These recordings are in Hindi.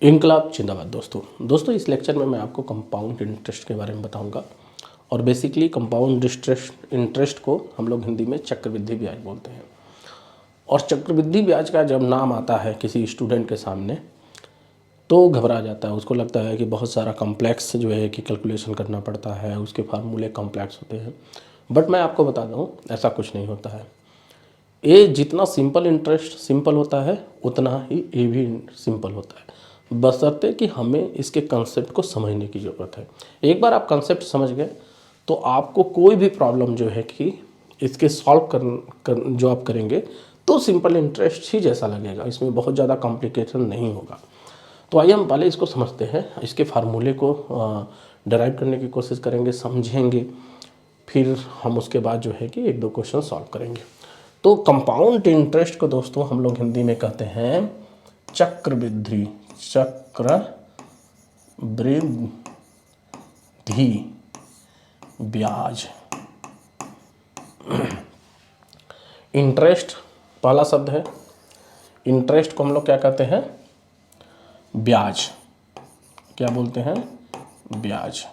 इनकलाब जिंदाबाद। दोस्तों इस लेक्चर में मैं आपको कंपाउंड इंटरेस्ट के बारे में बताऊंगा और बेसिकली कंपाउंड इंटरेस्ट को हम लोग हिंदी में चक्रवृद्धि ब्याज बोलते हैं। और चक्रवृद्धि ब्याज का जब नाम आता है किसी स्टूडेंट के सामने तो घबरा जाता है, उसको लगता है कि बहुत सारा कॉम्प्लेक्स जो है कि कैलकुलेशन करना पड़ता है, उसके फार्मूले कॉम्प्लेक्स होते हैं। बट मैं आपको बता दूं ऐसा कुछ नहीं होता है। ये जितना सिंपल इंटरेस्ट सिंपल होता है उतना ही ये भी सिंपल होता है, बशर्ते कि हमें इसके कंसेप्ट को समझने की ज़रूरत है। एक बार आप कंसेप्ट समझ गए तो आपको कोई भी प्रॉब्लम जो है कि इसके सॉल्व जो आप करेंगे तो सिंपल इंटरेस्ट ही जैसा लगेगा, इसमें बहुत ज़्यादा कॉम्प्लिकेशन नहीं होगा। तो आइए हम पहले इसको समझते हैं, इसके फार्मूले को डिराइव करने की कोशिश करेंगे, समझेंगे, फिर हम उसके बाद जो है कि एक दो क्वेश्चन सॉल्व करेंगे। तो कंपाउंड इंटरेस्ट को दोस्तों हम लोग हिंदी में कहते हैं चक्रवृद्धि ब्याज। इंटरेस्ट पहला शब्द है, इंटरेस्ट को हम लोग क्या कहते हैं? ब्याज। क्या बोलते हैं? ब्याज।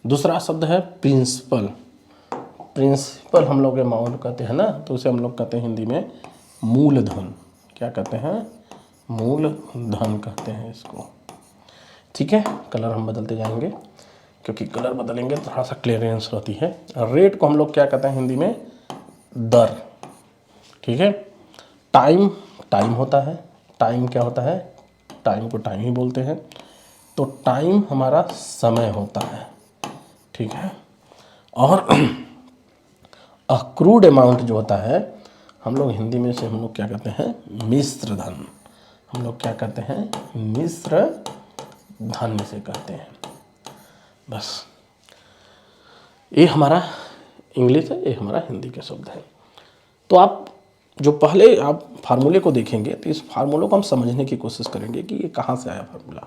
दूसरा शब्द है प्रिंसिपल। प्रिंसिपल हम लोग अमाउंट कहते हैं ना, तो उसे हम लोग कहते हैं हिंदी में मूलधन। क्या कहते हैं? मूलधन कहते हैं इसको। ठीक है, कलर हम बदलते जाएंगे क्योंकि कलर बदलेंगे तो थोड़ा सा क्लियरेंस रहती है। रेट को हम लोग क्या कहते हैं हिंदी में? दर। ठीक है। टाइम होता है। टाइम क्या होता है? टाइम को टाइम ही बोलते हैं। तो टाइम हमारा समय होता है। ठीक है। और अक्रूड अमाउंट जो होता है हम लोग हिंदी में से हम लोग क्या कहते हैं? मिश्र धन। हम लोग क्या कहते हैं? मिश्र धन से कहते हैं। बस ये हमारा इंग्लिश है, ये हमारा हिंदी के शब्द है। तो आप जो पहले आप फार्मूले को देखेंगे तो इस फार्मूले को हम समझने की कोशिश करेंगे कि ये कहाँ से आया फार्मूला।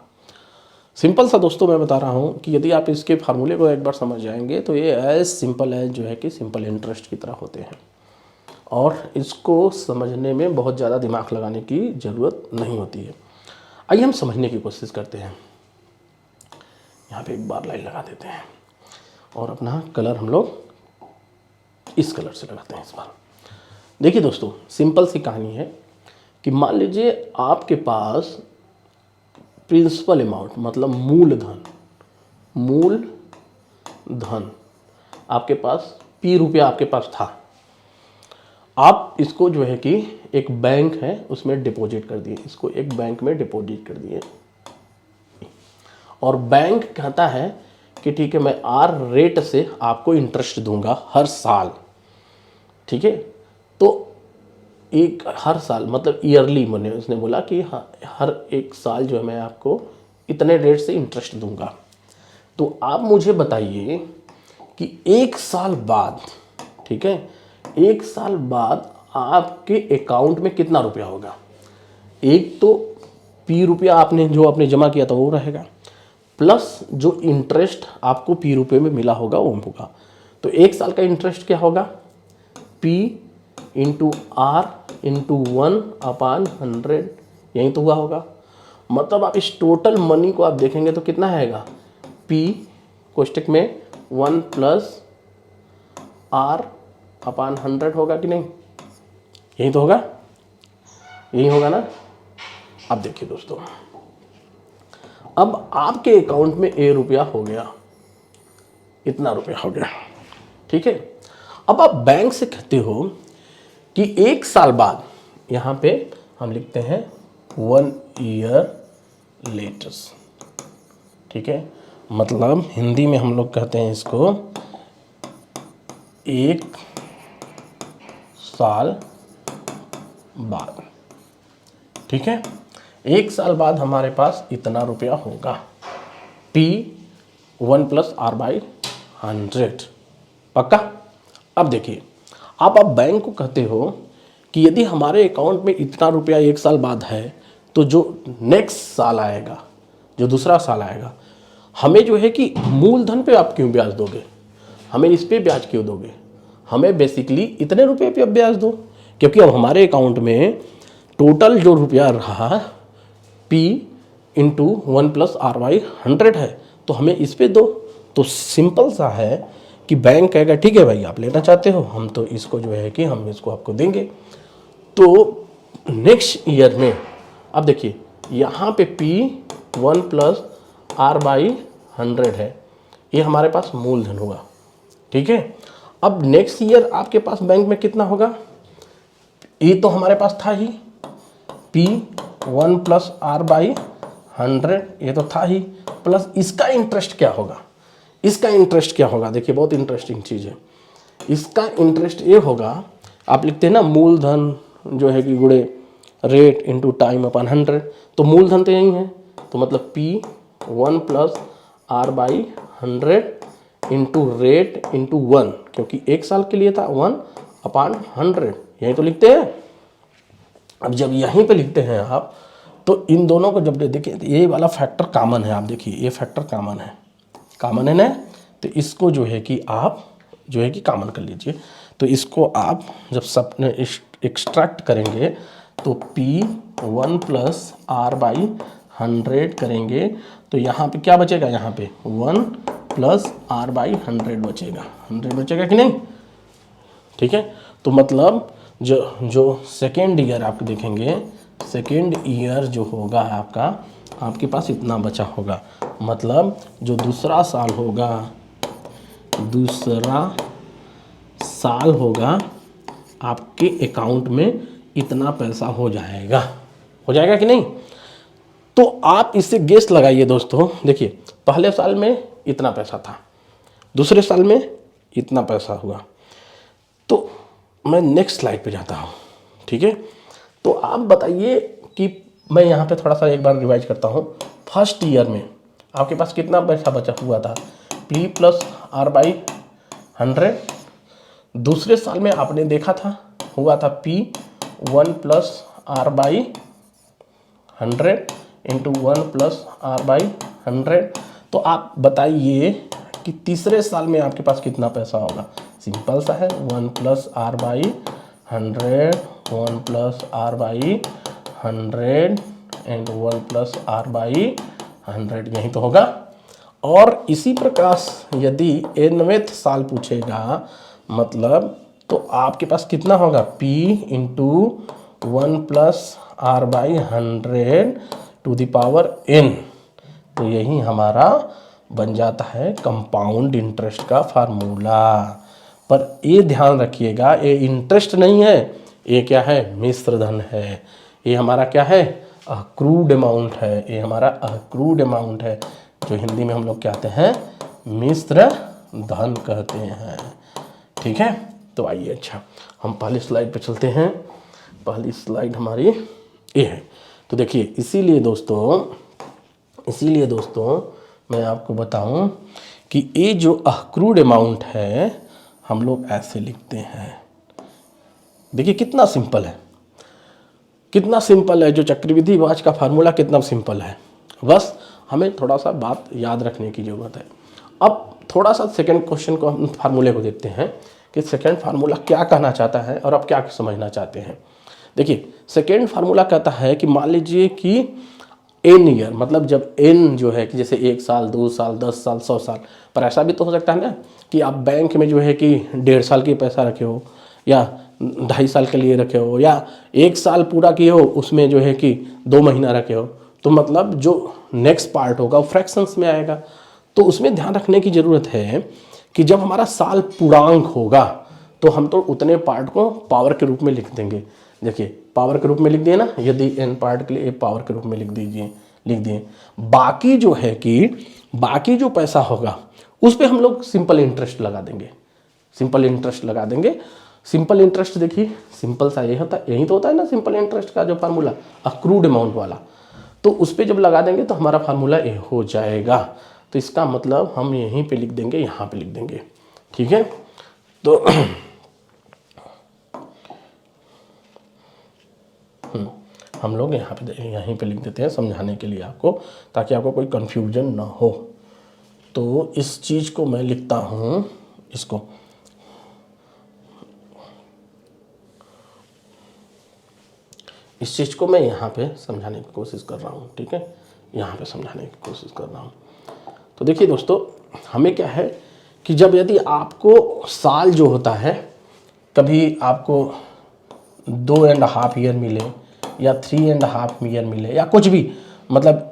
सिंपल सा दोस्तों मैं बता रहा हूँ कि यदि आप इसके फार्मूले को एक बार समझ जाएंगे तो ये एज सिंपल है जो है कि सिंपल इंटरेस्ट की तरह होते हैं और इसको समझने में बहुत ज़्यादा दिमाग लगाने की ज़रूरत नहीं होती है। आइए हम समझने की कोशिश करते हैं। यहाँ पे एक बार लाइन लगा देते हैं और अपना कलर हम लोग इस कलर से लगाते हैं इस बार। देखिए दोस्तों, सिंपल सी कहानी है कि मान लीजिए आपके पास प्रिंसिपल अमाउंट मतलब मूलधन आपके पास P रुपया आपके पास था। आप इसको जो है कि एक बैंक है उसमें डिपॉजिट कर दिए, इसको एक बैंक में डिपॉजिट कर दिए और बैंक कहता है कि ठीक है मैं आर रेट से आपको इंटरेस्ट दूंगा हर साल। ठीक है, तो एक हर साल मतलब ईयरली मैंने उसने बोला कि हाँ हर एक साल जो है मैं आपको इतने रेट से इंटरेस्ट दूंगा। तो आप मुझे बताइए कि एक साल बाद, ठीक है, एक साल बाद आपके अकाउंट में कितना रुपया होगा? एक तो P रुपया आपने जो आपने जमा किया था वो रहेगा, प्लस जो इंटरेस्ट आपको P रुपये में मिला होगा वो होगा। तो एक साल का इंटरेस्ट क्या होगा? P इंटू R इंटू 1/100, यही तो हुआ होगा। मतलब आप इस टोटल मनी को आप देखेंगे तो कितना आएगा? P कोष्टक में 1 प्लस R/100 होगा कि नहीं? यही तो होगा, यही होगा ना। अब देखिए दोस्तों, अब आपके अकाउंट में A रुपया हो गया, इतना रुपया हो गया। ठीक है, अब आप बैंक से कहते हो कि एक साल बाद, यहाँ पे हम लिखते हैं 1 ईयर लेटर्स। ठीक है, मतलब हिंदी में हम लोग कहते हैं इसको एक साल बाद। ठीक है, एक साल बाद हमारे पास इतना रुपया होगा, P 1 प्लस R/100। पक्का? अब देखिए, आप बैंक को कहते हो कि यदि हमारे अकाउंट में इतना रुपया एक साल बाद है तो जो नेक्स्ट साल आएगा, जो दूसरा साल आएगा, हमें जो है कि मूलधन पे आप क्यों ब्याज दोगे? हमें इस पे ब्याज क्यों दोगे? हमें बेसिकली इतने रुपये पे अब ब्याज दो, क्योंकि अब हमारे अकाउंट में टोटल जो रुपया रहा P इंटू 1+r/100 है, तो हमें इस पे दो। तो सिंपल सा है कि बैंक कहेगा ठीक है भाई आप लेना चाहते हो, हम तो इसको जो है कि हम इसको आपको देंगे। तो नेक्स्ट ईयर में अब देखिए यहाँ पे P1+r/100 है, ये हमारे पास मूलधन हुआ, ठीक है। अब नेक्स्ट ईयर आपके पास बैंक में कितना होगा, ये तो हमारे पास था ही P1+r/100, ये तो था ही, प्लस इसका इंटरेस्ट क्या होगा, इसका इंटरेस्ट क्या होगा, देखिए बहुत इंटरेस्टिंग चीज़ है। इसका इंटरेस्ट ये होगा, आप लिखते हैं ना मूलधन जो है कि गुणे रेट इंटू टाइम अपॉन 100, तो मूलधन तो यही है, तो मतलब P1+r/100 इंटू रेट इंटू 1, क्योंकि एक साल के लिए था 1/100, यही तो लिखते हैं। अब जब यहीं पे लिखते हैं आप, तो इन दोनों को जब देखिए ये वाला फैक्टर कॉमन है, आप देखिए ये फैक्टर कॉमन है ना, तो इसको जो है कि आप जो है कि कॉमन कर लीजिए। तो इसको आप जब सब एक्सट्रैक्ट करेंगे तो P1+r/100 करेंगे, तो यहाँ पे क्या बचेगा, यहाँ पे 1+r/100 बचेगा, 100 बचेगा कि नहीं, ठीक है। तो मतलब जो सेकेंड ईयर आप देखेंगे, सेकेंड ईयर जो होगा आपका, आपके पास इतना बचा होगा, मतलब जो दूसरा साल होगा, दूसरा साल होगा आपके अकाउंट में इतना पैसा हो जाएगा कि नहीं। तो आप इससे गेस लगाइए दोस्तों, देखिए पहले साल में इतना पैसा था, दूसरे साल में इतना पैसा हुआ। तो मैं नेक्स्ट स्लाइड पे जाता हूँ, ठीक है। तो आप बताइए कि मैं यहाँ पे थोड़ा सा एक बार रिवाइज करता हूँ। फर्स्ट ईयर में आपके पास कितना पैसा बचा हुआ था, P+r/100। दूसरे साल में आपने देखा था हुआ था P1+r/100 इंटू 1+r/100। तो आप बताइए कि तीसरे साल में आपके पास कितना पैसा होगा, सिंपल सा है 1+r/100, 1+r/100 एंड 1+r/100, यही तो होगा। और इसी प्रकार यदि nवें साल पूछेगा, मतलब तो आपके पास कितना होगा, P into 1+r/100 to the power n। तो यही हमारा बन जाता है कंपाउंड इंटरेस्ट का फार्मूला। पर ये ध्यान रखिएगा, ये इंटरेस्ट नहीं है, ये क्या है, मिश्र धन है। ये हमारा क्या है, अक्रूड अमाउंट है, ये हमारा अक्रूड अमाउंट है, जो हिंदी में हम लोग कहते हैं मिश्र धन कहते हैं, ठीक है। तो आइए अच्छा हम पहली स्लाइड पे चलते हैं। पहली स्लाइड हमारी ये है। तो देखिए इसीलिए दोस्तों मैं आपको बताऊं कि ये जो अक्रूड अमाउंट है हम लोग ऐसे लिखते हैं। देखिए कितना सिंपल है, कितना सिंपल है, जो चक्रवृद्धि ब्याज का फार्मूला कितना सिंपल है। बस हमें थोड़ा सा बात याद रखने की ज़रूरत है। अब थोड़ा सा सेकंड क्वेश्चन को हम फार्मूले को देखते हैं कि सेकंड फार्मूला क्या कहना चाहता है और आप क्या समझना चाहते हैं। देखिए सेकंड फार्मूला कहता है कि मान लीजिए कि एन ईयर, मतलब जब एन जो है कि जैसे 1 साल 2 साल 10 साल 100 साल, पर ऐसा भी तो हो सकता है ना कि आप बैंक में जो है कि 1.5 साल के पैसा रखे हो या 2.5 साल के लिए रखे हो या 1 साल पूरा किए हो, उसमें जो है कि 2 महीना रखे हो, तो मतलब जो नेक्स्ट पार्ट होगा वो फ्रैक्शंस में आएगा। तो उसमें ध्यान रखने की ज़रूरत है कि जब हमारा साल पूर्णांक होगा तो हम तो उतने पार्ट को पावर के रूप में लिख देंगे। देखिए पावर के रूप में लिख दिए ना, यदि एन पार्ट के लिए पावर के रूप में लिख दिए। बाकी जो है कि बाकी जो पैसा होगा उस पर हम लोग सिंपल इंटरेस्ट लगा देंगे, सिंपल इंटरेस्ट देखिए सिंपल सा यही तो होता है ना सिंपल इंटरेस्ट का जो फार्मूला अक्रूड अमाउंट वाला। तो उस पर जब लगा देंगे तो हमारा फार्मूला ये हो जाएगा। तो इसका मतलब हम यहीं पे लिख देंगे, यहाँ पे लिख देंगे, ठीक है। तो हम लोग यहीं पे लिख देते हैं समझाने के लिए आपको, ताकि आपको कोई कन्फ्यूजन ना हो। तो इस चीज़ को मैं लिखता हूँ, इस चीज़ को मैं यहाँ पे समझाने की कोशिश कर रहा हूँ, ठीक है। यहाँ पे समझाने की कोशिश कर रहा हूँ। तो देखिए दोस्तों, हमें क्या है कि जब यदि आपको साल जो होता है, कभी आपको 2.5 ईयर मिले या 3.5 ईयर मिले या कुछ भी, मतलब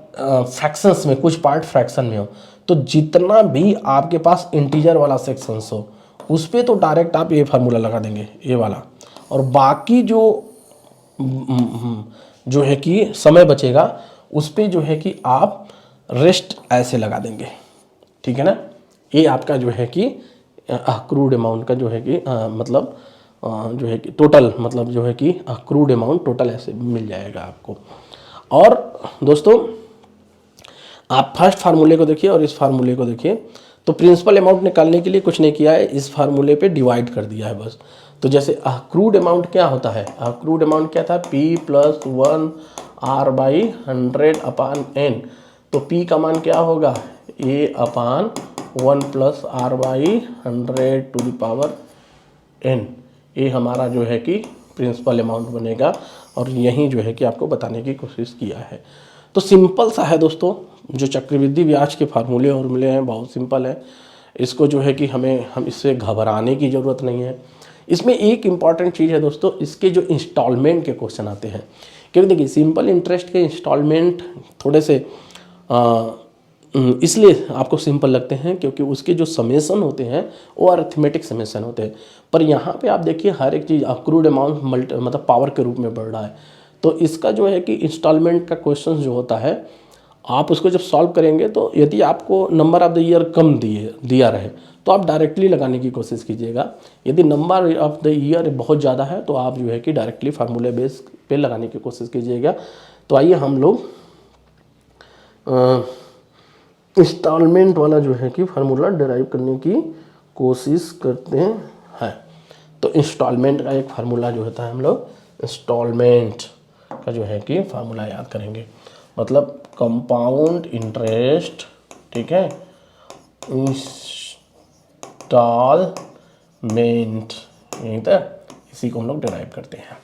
फ्रैक्शंस में कुछ पार्ट फ्रैक्शन में हो, तो जितना भी आपके पास इंटीजर वाला सेक्शंस हो उस पर तो डायरेक्ट आप ये फार्मूला लगा देंगे, ये वाला, और बाकी जो है कि समय बचेगा उस पर जो है कि आप रेस्ट ऐसे लगा देंगे, ठीक है ना। ये आपका जो है कि अक्रूड अमाउंट का जो है कि मतलब जो है कि टोटल, मतलब जो है कि अक्रूड अमाउंट टोटल ऐसे मिल जाएगा आपको। और दोस्तों आप फर्स्ट फार्मूले को देखिए और इस फार्मूले को देखिए, तो प्रिंसिपल अमाउंट निकालने के लिए कुछ नहीं किया है, इस फार्मूले पे डिवाइड कर दिया है बस। तो जैसे अक्रूड अमाउंट क्या होता है, अक्रूड अमाउंट क्या था, P+1R/100/n। तो P का मान क्या होगा, A/1+R/100n। ये हमारा जो है कि प्रिंसिपल अमाउंट बनेगा, और यही जो है कि आपको बताने की कोशिश किया है। तो सिंपल सा है दोस्तों, जो चक्रवृद्धि ब्याज के फार्मूले और मिले हैं बहुत सिंपल है। इसको जो है कि हम इससे घबराने की ज़रूरत नहीं है। इसमें एक इम्पॉर्टेंट चीज़ है दोस्तों, इसके जो इंस्टॉलमेंट के क्वेश्चन आते हैं, क्योंकि देखिए सिंपल इंटरेस्ट के इंस्टॉलमेंट थोड़े से इसलिए आपको सिंपल लगते हैं क्योंकि उसके जो समेसन होते हैं वो अरिथमेटिक समेसन होते हैं। पर यहाँ पे आप देखिए हर एक चीज़ अक्रूड अमाउंट मतलब पावर के रूप में बढ़ रहा है। तो इसका जो है कि इंस्टॉलमेंट का क्वेश्चन जो होता है, आप उसको जब सॉल्व करेंगे तो यदि आपको नंबर ऑफ़ द ईयर कम दिया रहे तो आप डायरेक्टली लगाने की कोशिश कीजिएगा। यदि नंबर ऑफ़ द ईयर बहुत ज़्यादा है तो आप जो है कि डायरेक्टली फार्मूले बेस पे लगाने की कोशिश कीजिएगा। तो आइए हम लोग इंस्टॉलमेंट वाला जो है कि फार्मूला डिराइव करने की कोशिश करते हैं। तो इंस्टॉलमेंट का एक फार्मूला जो होता है, हम लोग इंस्टॉलमेंट का जो है कि फार्मूला याद करेंगे, मतलब कंपाउंड इंटरेस्ट, ठीक है, इंस्टॉलमेंट, यही था, इसी को हम लोग डिराइव करते हैं।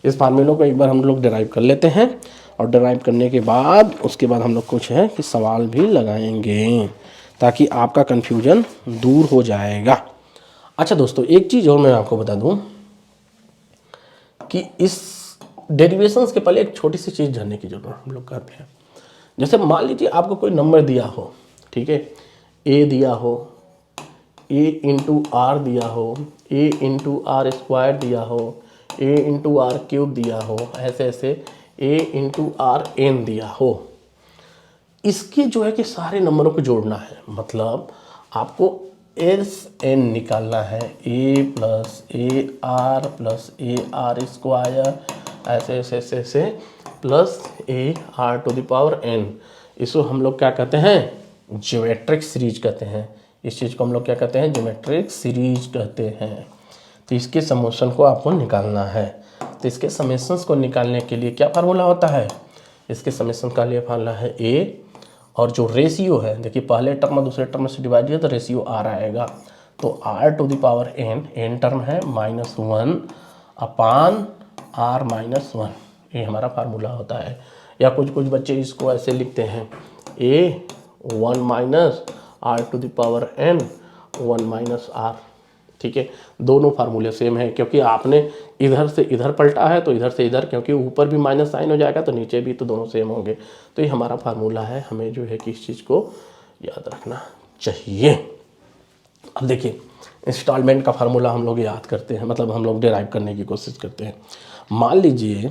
इस फार्मूले को एक बार हम लोग डिराइव कर लेते हैं, और डिराइव करने के बाद उसके बाद हम लोग कुछ है कि सवाल भी लगाएंगे ताकि आपका कन्फ्यूजन दूर हो जाएगा। अच्छा दोस्तों, एक चीज़ और मैं आपको बता दूं कि इस डेरिवेशंस के पहले एक छोटी सी चीज़ जानने की जरूरत हम लोग करते हैं। जैसे मान लीजिए आपको कोई नंबर दिया हो, ठीक है, ए दिया हो, A/R दिया हो, A/R² दिया हो, A/R³ दिया हो, ऐसे ऐसे A/RN दिया हो। इसके जो है कि सारे नंबरों को जोड़ना है, मतलब आपको SN निकालना है, A+AR+AR², ऐसे ऐसे ऐसे ऐसे प्लस AR⁴n। इसको हम लोग क्या कहते हैं, ज्योमेट्रिक सीरीज कहते हैं। इस चीज़ को हम लोग क्या कहते हैं, ज्योमेट्रिक सीरीज कहते हैं। तो इसके समेशन को आपको निकालना है। तो इसके समेशंस को निकालने के लिए क्या फार्मूला होता है, इसके समेशन का लिए फार्मूला है A, और जो रेशियो है देखिए पहले टर्म दूसरे टर्म से डिवाइड किया तो रेशियो R आएगा। तो R⁴n, n टर्म है -1/R-1, ये हमारा फार्मूला होता है। या कुछ बच्चे इसको ऐसे लिखते हैं A1 - R⁴n 1 - R, ठीक है। दोनों फार्मूले सेम है, क्योंकि आपने इधर से इधर पलटा है तो इधर से इधर, क्योंकि ऊपर भी माइनस साइन हो जाएगा तो नीचे भी, तो दोनों सेम होंगे। तो ये हमारा फार्मूला है, हमें जो है कि इस चीज़ को याद रखना चाहिए। अब देखिए इंस्टॉलमेंट का फार्मूला हम लोग याद करते हैं, मतलब हम लोग डिराइव करने की कोशिश करते हैं। मान लीजिए,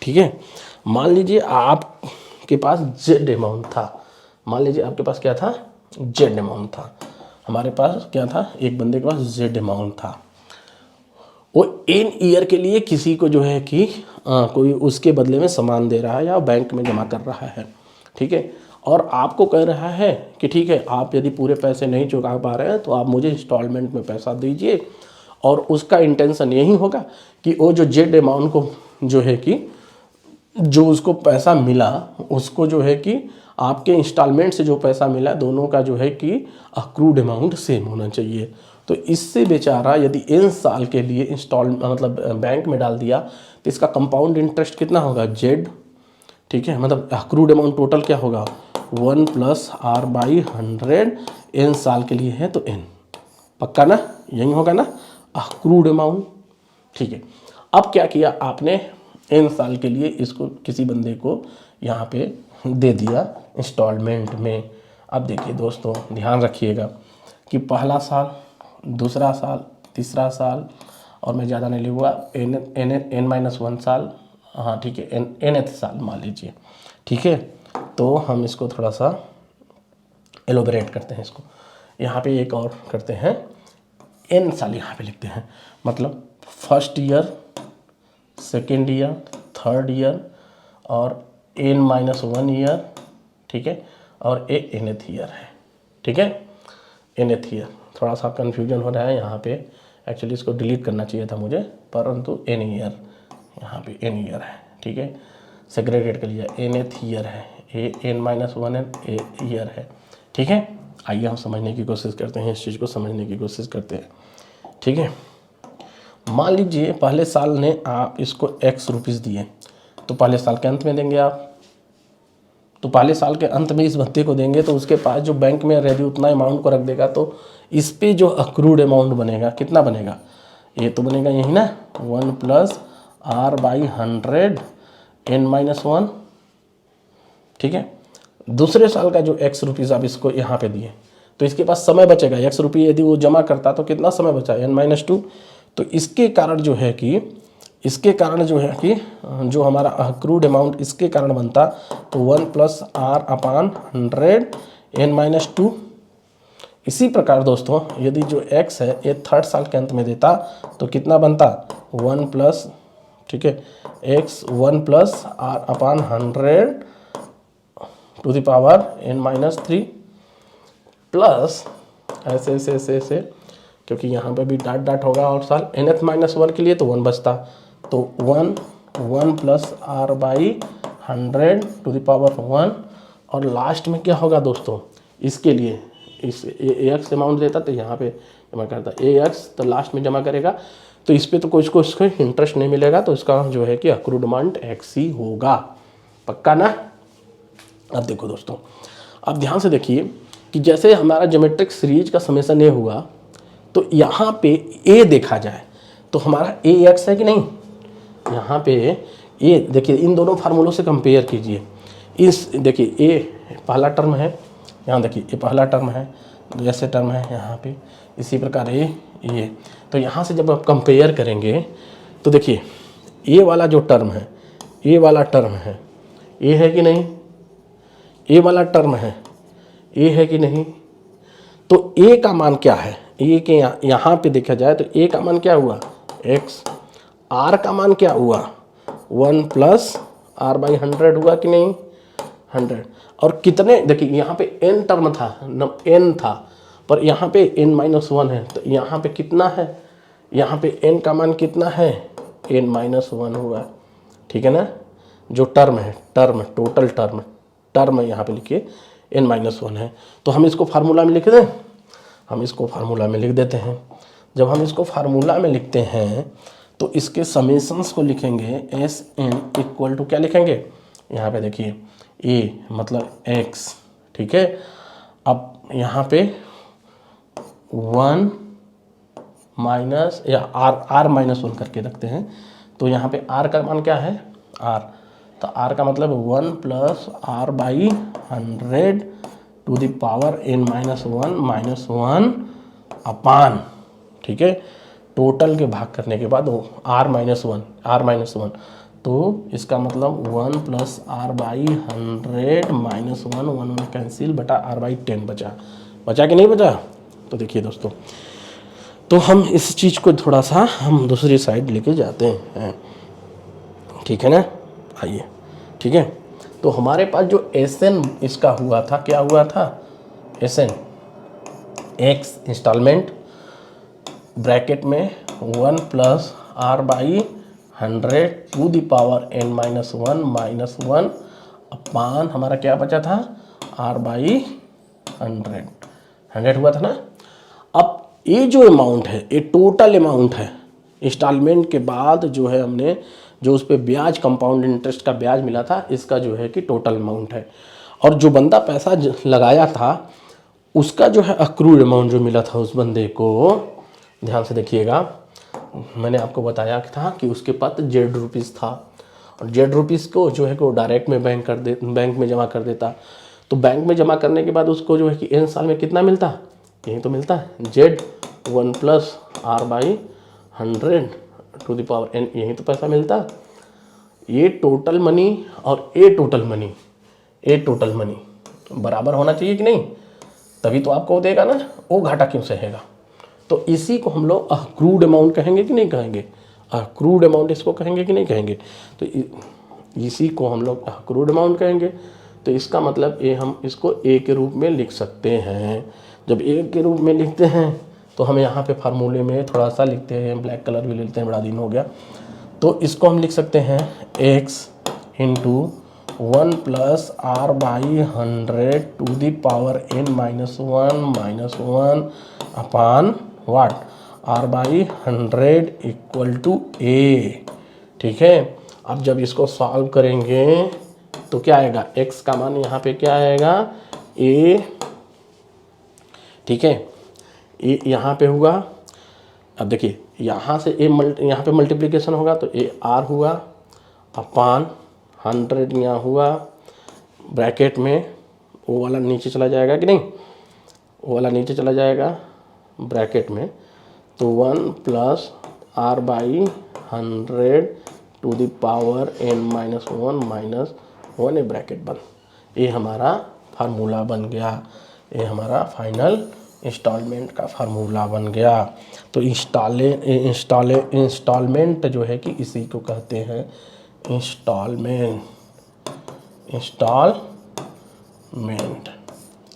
ठीक है, मान लीजिए आपके पास Z अमाउंट था, मान लीजिए आपके पास क्या था, Z अमाउंट था। हमारे पास क्या था, एक बंदे के पास Z अमाउंट था। वो n ईयर के लिए किसी को जो है कि कोई उसके बदले में सामान दे रहा है या बैंक में जमा कर रहा है, ठीक है। और आपको कह रहा है कि ठीक है, आप यदि पूरे पैसे नहीं चुका पा रहे हैं तो आप मुझे इंस्टॉलमेंट में पैसा दीजिए। और उसका इंटेंशन यही होगा कि वो जो Z अमाउंट को जो है कि जो उसको पैसा मिला उसको जो है कि आपके इंस्टॉलमेंट से जो पैसा मिला दोनों का जो है कि अक्रूड अमाउंट सेम होना चाहिए। तो इससे बेचारा यदि n साल के लिए इंस्टॉल मतलब बैंक में डाल दिया तो इसका कंपाउंड इंटरेस्ट कितना होगा, Z, ठीक है, मतलब अक्रूड अमाउंट टोटल क्या होगा 1 प्लस आर बाई 100 n साल के लिए है तो n, पक्का ना, यही होगा ना अक्रूड अमाउंट। ठीक है, अब क्या किया आपने n साल के लिए इसको किसी बंदे को यहाँ पे दे दिया इंस्टॉलमेंट में। अब देखिए दोस्तों ध्यान रखिएगा कि पहला साल, दूसरा साल, तीसरा साल, और मैं ज़्यादा नहीं लूँगा n-1 साल, हाँ ठीक है, nth साल मान लीजिए। ठीक है, तो हम इसको थोड़ा सा एलोबरेट करते हैं, इसको यहाँ पे एक और करते हैं, n साल यहाँ पे लिखते हैं, मतलब first year, second year, third year और n-1 ईयर। ठीक है, और nth ईयर है। ठीक है, nth ईयर, थोड़ा सा कन्फ्यूजन हो रहा है यहाँ पे, एक्चुअली इसको डिलीट करना चाहिए था मुझे, परंतु n ईयर, यहाँ पे n ईयर है। ठीक है, सेग्रीगेट कर लिया, nth ईयर है, n-1 ईयर है। ठीक है, आइए हम समझने की कोशिश करते हैं, इस चीज़ को समझने की कोशिश करते हैं। ठीक है, मान लीजिए पहले साल ने आप इसको x रुपीज़ दिए, तो पहले साल के अंत में देंगे आप, तो पहले साल के अंत में इस भत्ते को देंगे तो उसके पास जो बैंक में यदि उतना अमाउंट को रख देगा तो इस पे जो अक्रूड अमाउंट बनेगा कितना बनेगा, ये तो बनेगा यही ना 1 प्लस आर बाई 100 n-1। ठीक है, दूसरे साल का जो x रुपीज़ आप इसको यहाँ पे दिए तो इसके पास समय बचेगा, x रुपये यदि वो जमा करता तो कितना समय बचा n-2। तो इसके कारण जो है कि जो हमारा अक्रूड अमाउंट इसके कारण बनता तो 1 प्लस आर अपान 100 n-2। इसी प्रकार दोस्तों यदि जो x है ये थर्ड साल के अंत में देता तो कितना बनता 1 प्लस, ठीक है, x 1 plus R upon 100 to the power n-3 plus ऐसे ऐसे ऐसे ऐसे, क्योंकि यहाँ पे भी डाट डाट होगा और साल nth-1 के लिए तो 1 बचता, तो 1 plus R by 100 to the power 1, और लास्ट में क्या होगा दोस्तों इसके लिए इस ax अमाउंट देता तो यहाँ पे जमा करता ax, तो लास्ट में जमा करेगा तो इस पे तो कुछ को इसको इंटरेस्ट नहीं मिलेगा, तो इसका जो है कि अक्रूड अमाउंट x ही होगा, पक्का ना। अब देखो दोस्तों, अब ध्यान से देखिए कि जैसे हमारा ज्योमेट्रिक सीरीज का समेशन ए हुआ तो यहाँ पे a देखा जाए तो हमारा ax है कि नहीं, यहाँ पे a देखिए, इन दोनों फार्मूलों से कंपेयर कीजिए। इस देखिए a पहला टर्म है, यहाँ देखिए ये पहला टर्म है, जैसे टर्म है यहाँ पे, इसी प्रकार ये तो यहाँ से जब आप कंपेयर करेंगे तो देखिए ये वाला जो टर्म है, ये वाला टर्म है, ये है कि नहीं, ये वाला टर्म है, ये है कि नहीं, तो a का मान क्या है, a के यहाँ पे देखा जाए तो a का मान क्या हुआ x, r का मान क्या हुआ 1 प्लस आर बाई 100 हुआ कि नहीं 100, और कितने देखिए यहाँ पे n टर्म था, n था, पर यहाँ पे n-1 है, तो यहाँ पे कितना है, यहाँ पे n का मान कितना है n-1 हुआ। ठीक है ना, जो टर्म है, टोटल टर्म यहाँ पे लिखिए n-1 है, तो हम इसको फार्मूला में लिख दें, हम इसको फार्मूला में लिख देते हैं। जब हम इसको फार्मूला में लिखते हैं तो इसके समेशंस को लिखेंगे Sn इक्वल टू क्या लिखेंगे, यहाँ पे देखिए a मतलब x, ठीक है, अब यहाँ पे 1 माइनस या r-1 करके रखते हैं, तो यहाँ पे r का मान क्या है r, तो r का मतलब 1 plus R by 100 to the power n-1 upon, ठीक है, टोटल के भाग करने के बाद r-1, तो इसका मतलब 1 plus R by 100 minus 1 cancel बटा आर बाई 10 बचा कि नहीं बचा। तो देखिए दोस्तों, तो हम इस चीज़ को थोड़ा सा हम दूसरी साइड लेके जाते हैं, ठीक है ना, आइए, ठीक है, तो हमारे पास जो Sn इसका हुआ था, क्या हुआ था Sn x इंस्टॉलमेंट ब्रैकेट में 1 plus R by 100 to the power n-1 minus 1 upon हमारा क्या बचा था r बाई 100 हुआ था ना। अब ये जो अमाउंट है ये टोटल अमाउंट है, इंस्टॉलमेंट के बाद जो है हमने जो उस पर ब्याज कंपाउंड इंटरेस्ट का ब्याज मिला था, इसका जो है कि टोटल अमाउंट है। और जो बंदा पैसा लगाया था उसका जो है अक्रूड अमाउंट जो मिला था उस बंदे को, ध्यान से देखिएगा, मैंने आपको बताया था कि उसके पास ₹Z था और ₹Z को जो है कि वो डायरेक्ट में बैंक में जमा कर देता। तो बैंक में जमा करने के बाद उसको जो है कि n साल में कितना मिलता, यही तो मिलता है Z1 + R/100 to the power n, यही तो पैसा मिलता। ये टोटल मनी और ए टोटल मनी बराबर होना चाहिए कि नहीं, तभी तो आपको देगा ना, वो घाटा क्यों सहेगा। तो इसी को हम लोग अक्रूड अमाउंट कहेंगे कि नहीं कहेंगे, अक्रूड अमाउंट इसको कहेंगे कि नहीं कहेंगे। तो इसी को हम लोग अक्रूड अमाउंट कहेंगे। तो इसका मतलब ये हम इसको ए के रूप में लिख सकते हैं। जब ए के रूप में लिखते हैं तो हम यहाँ पे फार्मूले में थोड़ा सा लिखते हैं, ब्लैक कलर भी ले लेते हैं, बड़ा दिन हो गया। तो इसको हम लिख सकते हैं x × 1 + R/100 to the power n - 1 upon what R/100 = a। ठीक है, अब जब इसको सॉल्व करेंगे तो क्या आएगा, x का मान यहाँ पे क्या आएगा a, ठीक है, a यहाँ पे हुआ। अब देखिए यहाँ से यहाँ पे मल्टीप्लिकेशन होगा तो a r हुआ अपान 100 यहाँ हुआ, ब्रैकेट में वो वाला नीचे चला जाएगा कि नहीं, वो वाला नीचे चला जाएगा ब्रैकेट में। तो 1 + R/100 to the power n - 1 - 1 bracket बंद। ये हमारा फार्मूला बन गया, ये हमारा फाइनल इंस्टॉलमेंट का फार्मूला बन गया। तो इंस्टॉलमेंट जो है कि इसी को कहते हैं इंस्टॉलमेंट,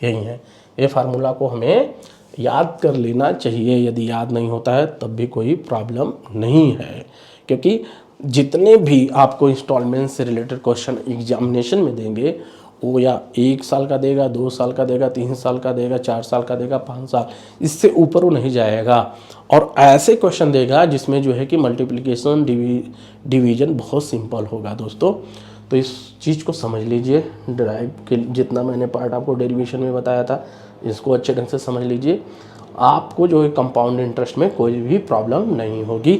यही है। ये फार्मूला को हमें याद कर लेना चाहिए, यदि याद नहीं होता है तब भी कोई प्रॉब्लम नहीं है, क्योंकि जितने भी आपको इंस्टॉलमेंट से रिलेटेड क्वेश्चन एग्जामिनेशन में देंगे वो या 1 साल का देगा, 2 साल का देगा, 3 साल का देगा, 4 साल का देगा, 5 साल, इससे ऊपर वो नहीं जाएगा। और ऐसे क्वेश्चन देगा जिसमें जो है कि मल्टीप्लिकेशन डिवीजन बहुत सिंपल होगा दोस्तों। तो इस चीज़ को समझ लीजिए, डिराइव के जितना मैंने पार्ट आपको डेरिवेशन में बताया था इसको अच्छे ढंग से समझ लीजिए, आपको जो है कंपाउंड इंटरेस्ट में कोई भी प्रॉब्लम नहीं होगी।